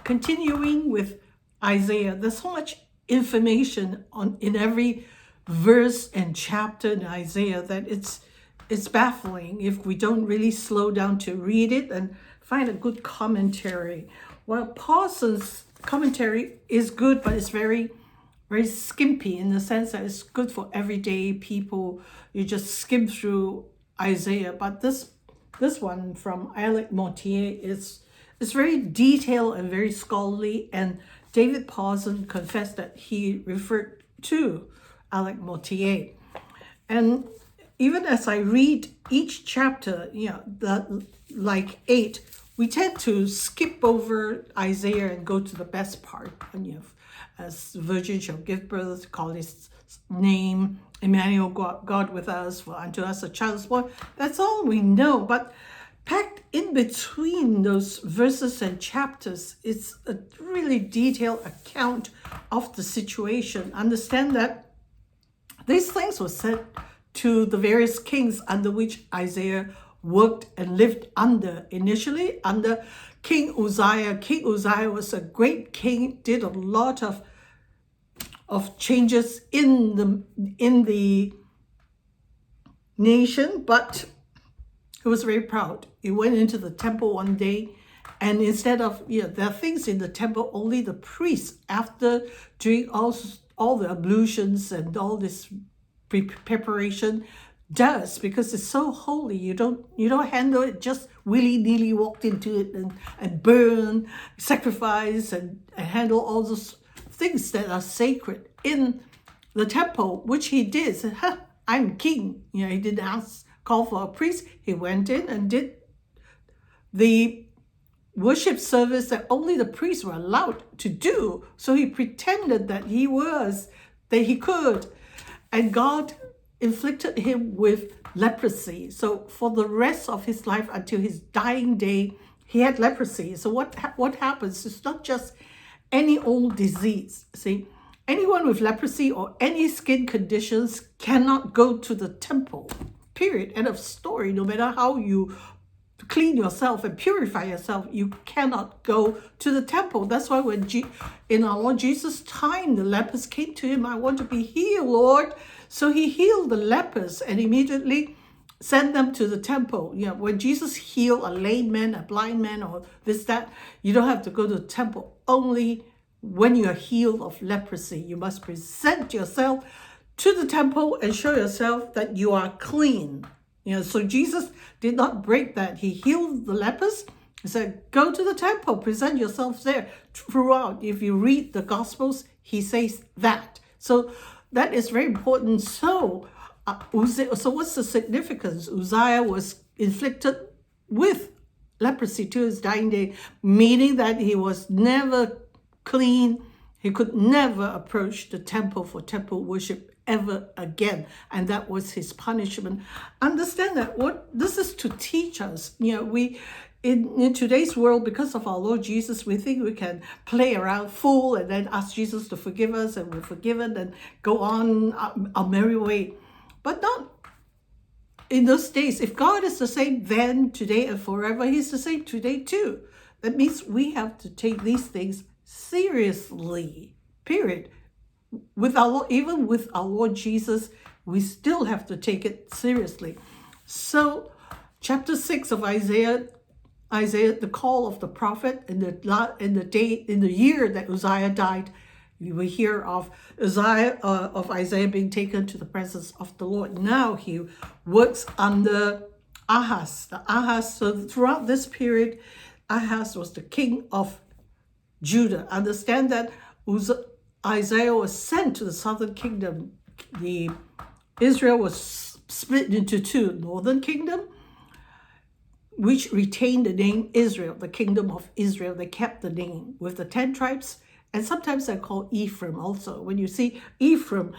continuing with Isaiah. There's so much information in every verse and chapter in Isaiah that it's baffling if we don't really slow down to read it and find a good commentary. Well, Parsons' commentary is good, but it's very skimpy in the sense that it's good for everyday people. You just skim through Isaiah. But this one from Alec Mortier is very detailed and very scholarly. And David Parsons confessed that he referred to Alec Mortier. And even as I read each chapter, like 8, we tend to skip over Isaiah and go to the best part. And as the virgin shall give birth, call his name, Emmanuel, God with us, for unto us a child is born. That's all we know. But packed in between those verses and chapters, it's a really detailed account of the situation. Understand that these things were said to the various kings under which Isaiah worked and lived under. Initially, under King Uzziah. King Uzziah was a great king, did a lot of changes in the nation, but he was very proud. He went into the temple one day, and instead of, there are things in the temple only the priests, after doing all the ablutions and all this preparation, does, because it's so holy. You don't handle it just willy-nilly, walked into it and burn, sacrifice, and handle all those things that are sacred in the temple, which he did. Said, I'm king. He didn't call for a priest. He went in and did the worship service that only the priests were allowed to do. So he pretended that he could. And God inflicted him with leprosy. So for the rest of his life, until his dying day, he had leprosy. So what happens? It's not just any old disease. See, anyone with leprosy or any skin conditions cannot go to the temple. Period. End of story. No matter how you clean yourself and purify yourself, you cannot go to the temple. That's why when in our Lord Jesus' time, the lepers came to him, I want to be healed, Lord. So he healed the lepers and immediately sent them to the temple. When Jesus healed a lame man, a blind man, or that, you don't have to go to the temple. Only when you are healed of leprosy, you must present yourself to the temple and show yourself that you are clean. So Jesus did not break that. He healed the lepers. He said, go to the temple, present yourself there. Throughout, if you read the Gospels, he says that. So that is very important. So what's the significance? Uzziah was inflicted with leprosy to his dying day, meaning that he was never clean. He could never approach the temple for temple worship ever again. And that was his punishment. Understand that this is to teach us. We in today's world, because of our Lord Jesus, we think we can play around, fool, and then ask Jesus to forgive us, and we're forgiven and go on our merry way. But not in those days. If God is the same then, today, and forever, he's the same today too. That means we have to take these things seriously, period. Even with our Lord Jesus, we still have to take it seriously. So chapter 6 of Isaiah, the call of the prophet, in the year that Uzziah died, we hear of Isaiah being taken to the presence of the Lord. Now he works under Ahaz. So throughout this period, Ahaz was the king of Judah. Understand that Isaiah was sent to the southern kingdom. Israel was split into two: northern kingdom, which retained the name Israel, the kingdom of Israel. They kept the name with the 10 tribes, and sometimes they're called Ephraim also. When you see Ephraim,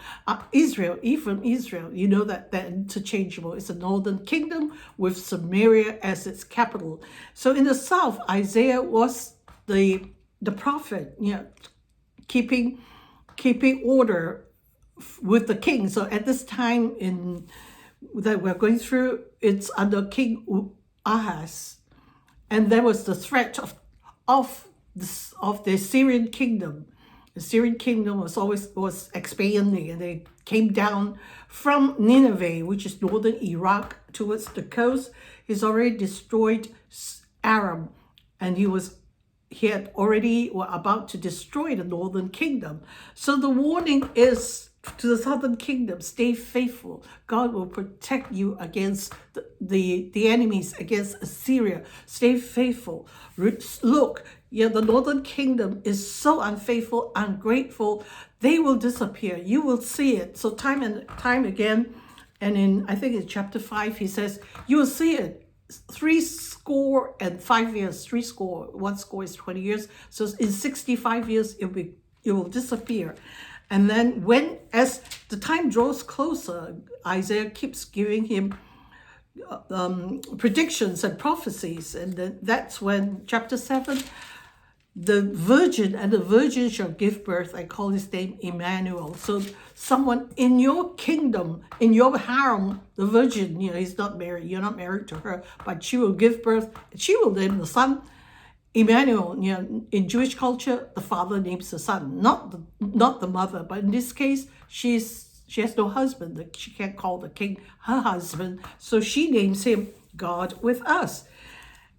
Israel, you know that they're interchangeable. It's a northern kingdom with Samaria as its capital. So in the south, Isaiah was the prophet, keeping order with the king. So at this time that we're going through, it's under King Ahaz. And there was the threat of of the Syrian kingdom. The Syrian kingdom was expanding, and they came down from Nineveh, which is northern Iraq, towards the coast. He's already destroyed Aram, and he had already were about to destroy the northern kingdom. So the warning is to the southern kingdom: stay faithful. God will protect you against the enemies, against Assyria. Stay faithful. Look, the northern kingdom is so unfaithful, ungrateful. They will disappear. You will see it. So time and time again, and I think in chapter 5, he says, you will see it. 65 years, 1 score is 20 years. So in 65 years, it will disappear. And then as the time draws closer, Isaiah keeps giving him predictions and prophecies. And that's when chapter 7, the virgin shall give birth. I call his name Emmanuel. So someone in your kingdom, in your harem, the virgin, he's not married, you're not married to her, but she will give birth. She will name the son Emmanuel. In Jewish culture, the father names the son, not the mother. But in this case, she has no husband. She can't call the king her husband. So she names him God with us.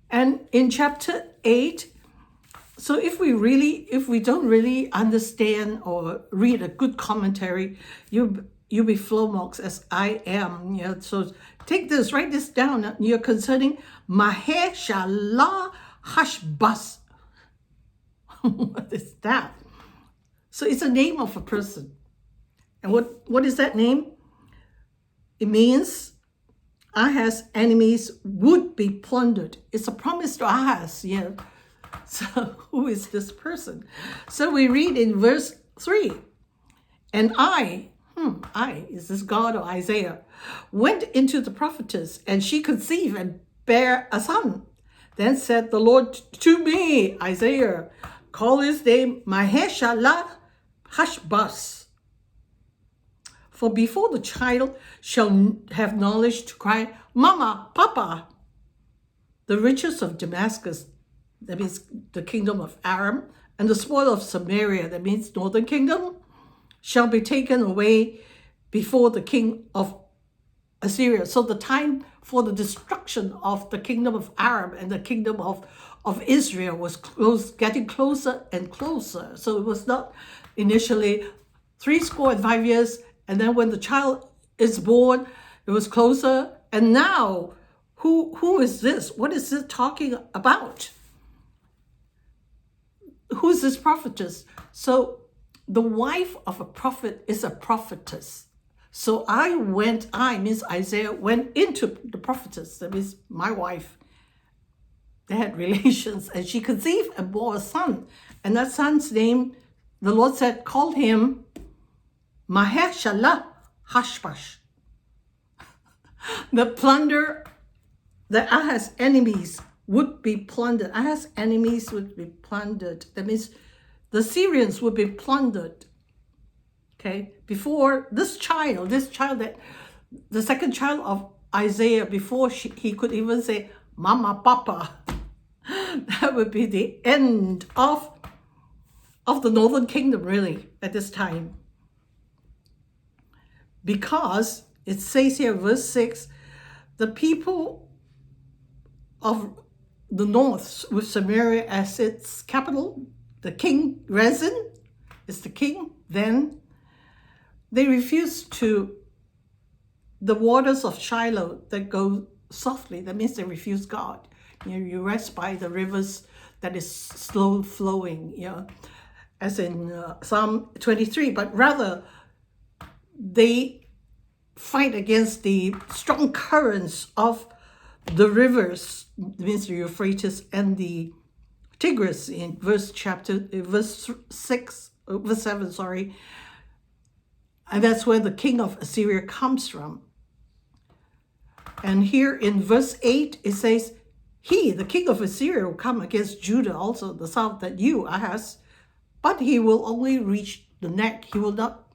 And in chapter 8, so if we don't really understand or read a good commentary, you'll be flummoxed as I am. So take this, write this down. You're concerning Maher-shalal Hashbaz. What is that? So it's a name of a person. And what is that name? It means Ahaz's enemies would be plundered. It's a promise to Ahaz. So who is this person? So we read in verse 3, and I, is this God or Isaiah, went into the prophetess, and she conceived and bare a son. Then said the Lord to me, Isaiah, call his name Maher-shalal Hashbaz. For before the child shall have knowledge to cry, Mama, Papa, the riches of Damascus, that means the kingdom of Aram, and the spoil of Samaria, that means northern kingdom, shall be taken away before the king of Assyria. So the time for the destruction of the kingdom of Aram and the kingdom of Israel was getting closer and closer. So it was not initially 65 years, and then when the child is born, it was closer. And now, who is this? What is it talking about? Who's this prophetess? So the wife of a prophet is a prophetess. So means Isaiah went into the prophetess, that means my wife. They had relations, and she conceived and bore a son. And that son's name, the Lord said, called him Maher-shalal Hashbaz. The plunder, the Ahaz enemies would be plundered. Ahaz's enemies would be plundered. That means the Syrians would be plundered. Okay, before this child, that the second child of Isaiah, before he could even say Mama, Papa, that would be the end of the northern kingdom, really, at this time. Because it says here, verse 6, the people of the north, with Samaria as its capital, the king Rezin is the king then. They refused to the waters of Shiloh that go softly. That means they refuse God. You rest by the rivers that is slow flowing, as in Psalm 23. But rather, they fight against the strong currents of the rivers, means the Euphrates and the Tigris in verse 7, and that's where the king of Assyria comes from. And here in verse 8, it says, he, the king of Assyria, will come against Judah, also the south, that you, Ahaz, but he will only reach the neck. He will not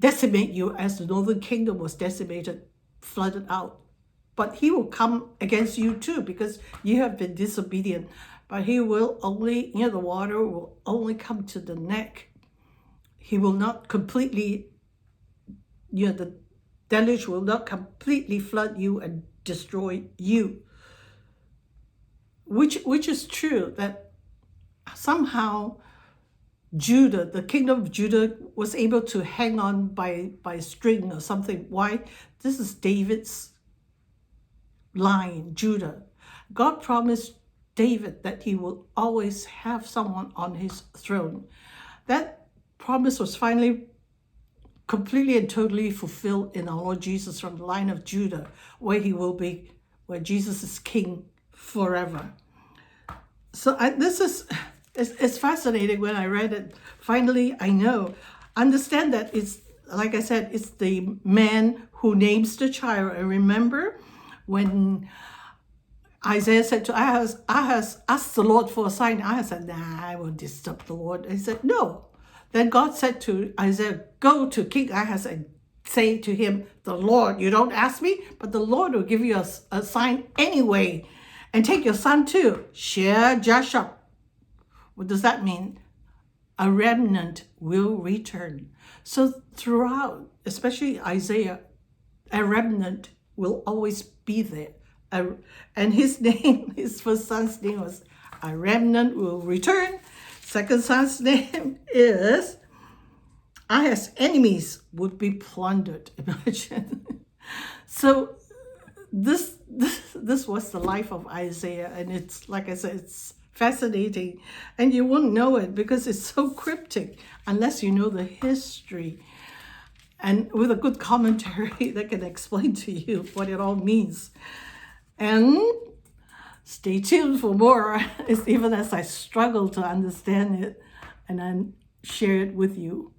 decimate you as the northern kingdom was decimated, flooded out. But he will come against you too, because you have been disobedient. but he will only, the water will only come to the neck. He will not completely, the deluge will not completely flood you and destroy you. Which is true, that somehow Judah, the kingdom of Judah, was able to hang on by a string or something. Why? This is David's line, Judah. God promised David that he will always have someone on his throne. That promise was finally completely and totally fulfilled in our Lord Jesus from the line of Judah, where Jesus is king forever. So it's fascinating when I read it. Finally, understand that it's, like I said, it's the man who names the child. And remember when Isaiah said to Ahaz, ask the Lord for a sign. Ahaz said, nah, I won't disturb the Lord. He said, no. Then God said to Isaiah, go to King Ahaz and say to him, the Lord, you don't ask me, but the Lord will give you a sign anyway. And take your son too, Shear-Jashub. What does that mean? A remnant will return. So throughout, especially Isaiah, a remnant will always be there. And his first son's name was a remnant will return. Second son's name is Ahaz's enemies would be plundered. Imagine. So this was the life of Isaiah, and it's, like I said, it's fascinating, and you won't know it because it's so cryptic unless you know the history, and with a good commentary that can explain to you what it all means. And stay tuned for more, even as I struggle to understand it and then share it with you.